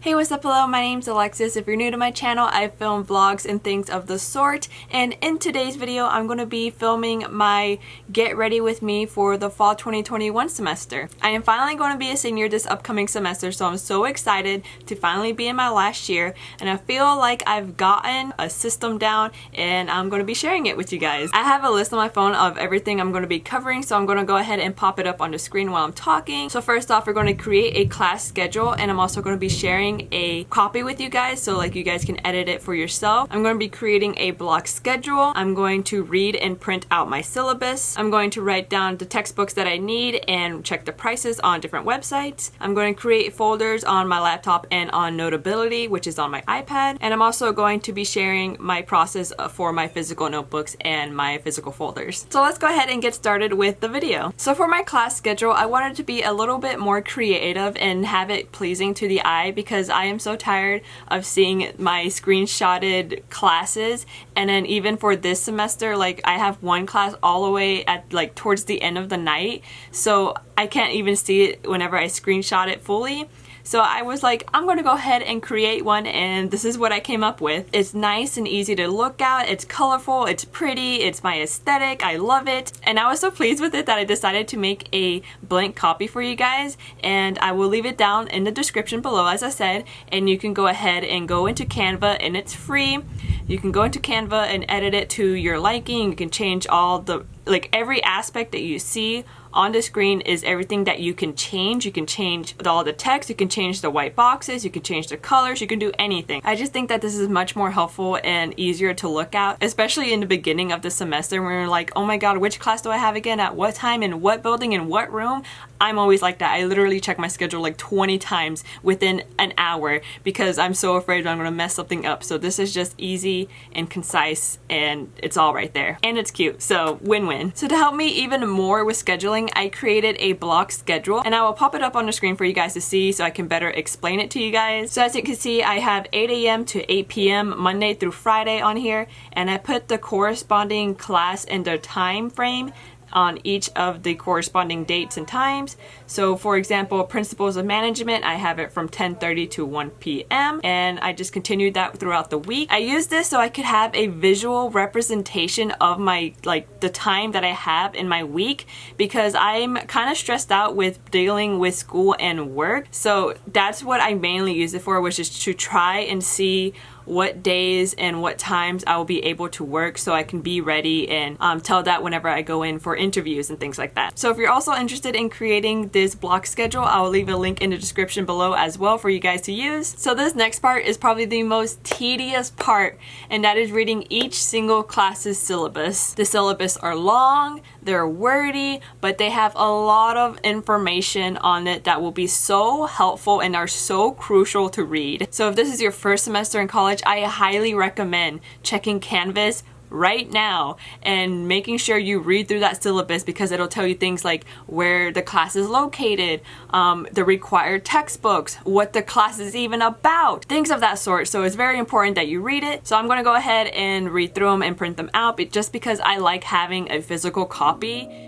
Hey, what's up? Hello, my name's Alexis. If you're new to my channel, I film vlogs and things of the sort, and in today's video I'm going to be filming my get ready with me for the fall 2021 semester. I am finally going to be a senior this upcoming semester, so I'm so excited to finally be in my last year, and I feel like I've gotten a system down and I'm going to be sharing it with you guys. I have a list on my phone of everything I'm going to be covering, so I'm going to go ahead and pop it up on the screen while I'm talking. So first off, we're going to create a class schedule, and I'm also going to be sharing a copy with you guys so like you guys can edit it for yourself. I'm going to be creating a block schedule. I'm going to read and print out my syllabus. I'm going to write down the textbooks that I need and check the prices on different websites. I'm going to create folders on my laptop and on Notability, which is on my iPad. And I'm also going to be sharing my process for my physical notebooks and my physical folders. So let's go ahead and get started with the video. So for my class schedule, I wanted to be a little bit more creative and have it pleasing to the eye because I am so tired of seeing my screenshotted classes. And then even for this semester, like I have one class all the way at like towards the end of the night, so I can't even see it whenever I screenshot it fully. So I was like, I'm gonna go ahead and create one, and this is what I came up with. It's nice and easy to look at, it's colorful, it's pretty, it's my aesthetic, I love it. And I was so pleased with it that I decided to make a blank copy for you guys, and I will leave it down in the description below as I said, and you can go ahead and go into Canva, and it's free. You can go into Canva and edit it to your liking. You can change all the, like every aspect that you see on the screen is everything that you can change. You can change all the text, you can change the white boxes, you can change the colors, you can do anything. I just think that this is much more helpful and easier to look at, especially in the beginning of the semester when you're like, oh my god, which class do I have again, at what time, in what building, in what room? I'm always like that. I literally check my schedule like 20 times within an hour because I'm so afraid I'm gonna mess something up. So this is just easy and concise, and it's all right there. And it's cute, so win-win. So to help me even more with scheduling, I created a block schedule, and I will pop it up on the screen for you guys to see so I can better explain it to you guys. So as you can see, I have 8 a.m. to 8 p.m. Monday through Friday on here, and I put the corresponding class and the time frame on each of the corresponding dates and times. So for example, Principles of Management, I have it from 10:30 to 1 p.m. and I just continued that throughout the week. I used this so I could have a visual representation of my, like the time that I have in my week, because I'm kind of stressed out with dealing with school and work. So that's what I mainly use it for, which is to try and see what days and what times I will be able to work so I can be ready and tell that whenever I go in for interviews and things like that. So if you're also interested in creating this block schedule, I'll leave a link in the description below as well for you guys to use. So this next part is probably the most tedious part, and that is reading each single class's syllabus. The syllabus are long, they're wordy, but they have a lot of information on it that will be so helpful and are so crucial to read. So if this is your first semester in college, I highly recommend checking Canvas right now and making sure you read through that syllabus, because it'll tell you things like where the class is located, the required textbooks, what the class is even about, things of that sort. So it's very important that you read it. So I'm going to go ahead and read through them and print them out, but just because I like having a physical copy.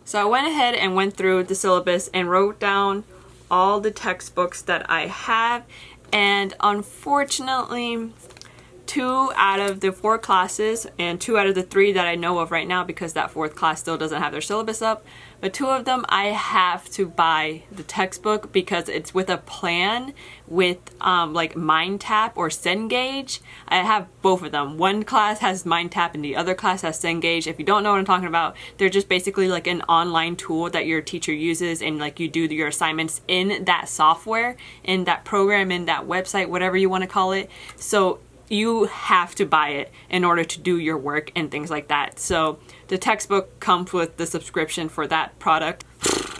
So I went ahead and went through the syllabus and wrote down all the textbooks that I have, and unfortunately 2 out of the 4 classes and 2 out of the 3 that I know of right now, because that 4th class still doesn't have their syllabus up, but 2 of them I have to buy the textbook because it's with a plan with like MindTap or Cengage. I have both of them. One class has MindTap and the other class has Cengage. If you don't know what I'm talking about, they're just basically like an online tool that your teacher uses, and like you do your assignments in that software, in that program, in that website, whatever you want to call it. So you have to buy it in order to do your work and things like that. So the textbook comes with the subscription for that product,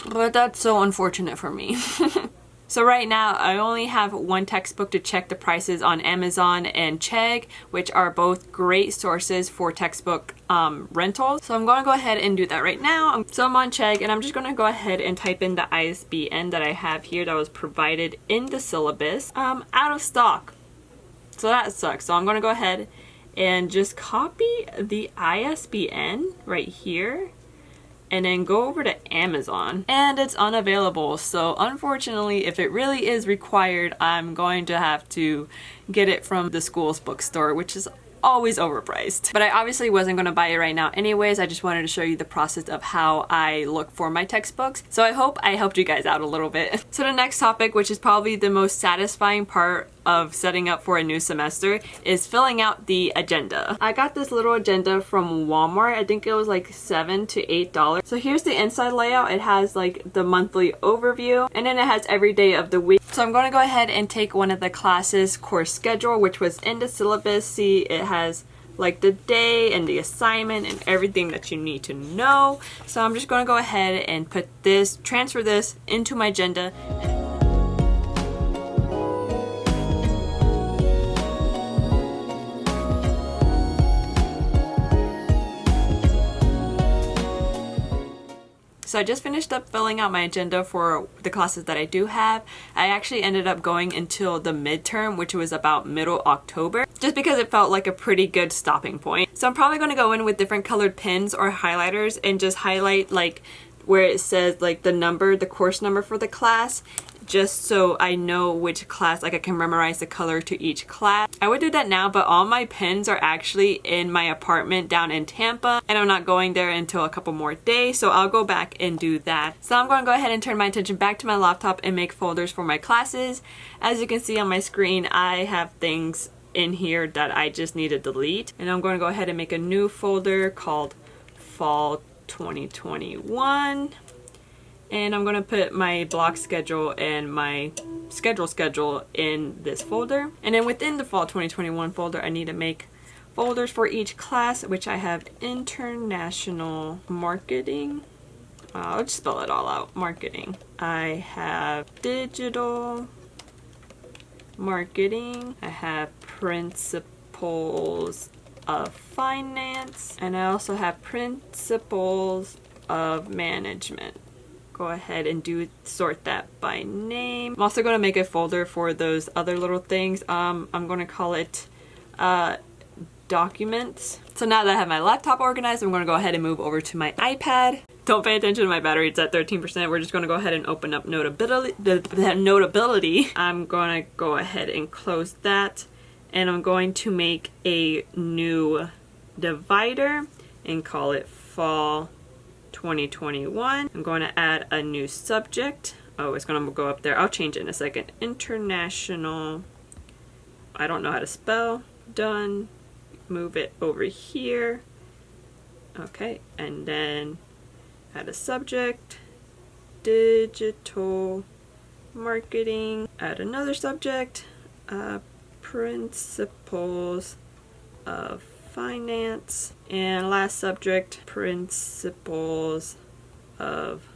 but that's so unfortunate for me. So right now, I only have one textbook to check the prices on Amazon and Chegg, which are both great sources for textbook rentals. So I'm going to go ahead and do that right now. So I'm on Chegg, and I'm just going to go ahead and type in the ISBN that I have here that was provided in the syllabus. Out of stock. So that sucks. So I'm going to go ahead and just copy the ISBN right here, and then go over to Amazon, and it's unavailable. So unfortunately, if it really is required, I'm going to have to get it from the school's bookstore, which is always overpriced. But I obviously wasn't going to buy it right now anyways. I just wanted to show you the process of how I look for my textbooks. So I hope I helped you guys out a little bit. So the next topic, which is probably the most satisfying part of setting up for a new semester, is filling out the agenda. I got this little agenda from Walmart. I think it was like $7 to $8. So here's the inside layout. It has like the monthly overview, and then it has every day of the week. So I'm going to go ahead and take one of the classes course schedule, which was in the syllabus. See, it has like the day and the assignment and everything that you need to know. So I'm just going to go ahead and transfer this into my agenda. So I just finished up filling out my agenda for the classes that I do have. I actually ended up going until the midterm, which was about middle October, just because it felt like a pretty good stopping point. So I'm probably going to go in with different colored pens or highlighters and just highlight like where it says like the course number for the class, just so I know which class, like I can memorize the color to each class. I would do that now, but all my pens are actually in my apartment down in Tampa, and I'm not going there until a couple more days, so I'll go back and do that. So I'm going to go ahead and turn my attention back to my laptop and make folders for my classes. As you can see on my screen, I have things in here that I just need to delete, and I'm going to go ahead and make a new folder called Fall 2021. And I'm going to put my block schedule and my schedule in this folder. And then within the Fall 2021 folder, I need to make folders for each class, which I have international marketing. I'll just spell it all out. Marketing. I have digital marketing. I have principles of finance. And I also have principles of management. Go ahead and sort that by name. I'm also going to make a folder for those other little things. I'm going to call it documents. So now that I have my laptop organized, I'm going to go ahead and move over to my iPad. Don't pay attention to my battery, it's at 13%. We're just going to go ahead and open up notability. I'm going to go ahead and close that, and I'm going to make a new divider and call it Fall 2021. I'm going to add a new subject. Oh, it's going to go up there. I'll change it in a second. International. I don't know how to spell. Done. Move it over here. Okay, and then add a subject. Digital marketing. Add another subject. Principles of finance, and last subject, principles of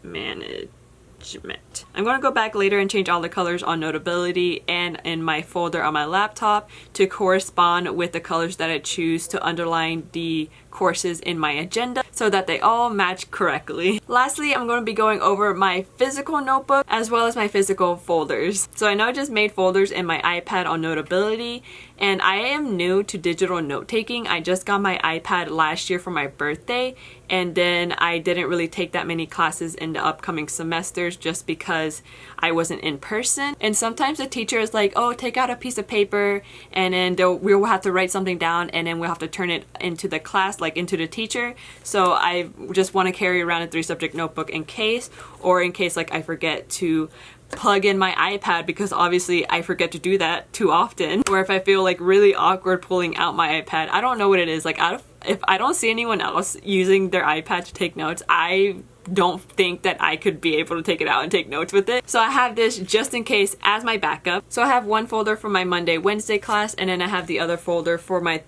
management. I'm going to go back later and change all the colors on Notability and in my folder on my laptop to correspond with the colors that I choose to underline the courses in my agenda so that they all match correctly. Lastly, I'm going to be going over my physical notebook as well as my physical folders. So I know I just made folders in my iPad on Notability, and I am new to digital note taking. I just got my iPad last year for my birthday, and then I didn't really take that many classes in the upcoming semesters just because I wasn't in person. And sometimes the teacher is like, oh, take out a piece of paper, and then we'll have to write something down, and then we'll have to turn it into the class, like into the teacher. So I just want to carry around a 3-subject notebook in case like I forget to plug in my iPad, because obviously I forget to do that too often. Or if I feel like really awkward pulling out my iPad, I don't know what it is. Like if I don't see anyone else using their iPad to take notes, I don't think that I could be able to take it out and take notes with it. So I have this just in case as my backup. So I have one folder for my Monday, Wednesday class, and then I have the other folder for my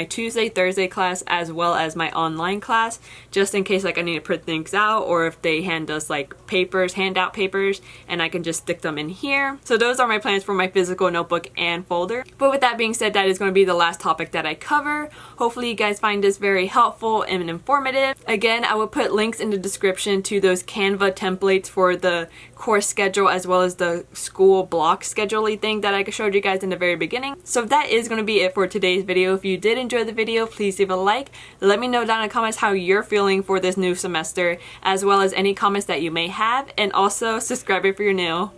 Tuesday, Thursday class, as well as my online class, just in case like I need to print things out, or if they hand us like papers, handout papers, and I can just stick them in here. So those are my plans for my physical notebook and folder. But with that being said, that is going to be the last topic that I cover. Hopefully you guys find this very helpful and informative. Again, I will put links in the description to those Canva templates for the course schedule, as well as the school block scheduling thing that I showed you guys in the very beginning. So that is going to be it for today's video. If you did enjoy the video, please leave a like. Let me know down in the comments how you're feeling for this new semester, as well as any comments that you may have, and also subscribe if you're new.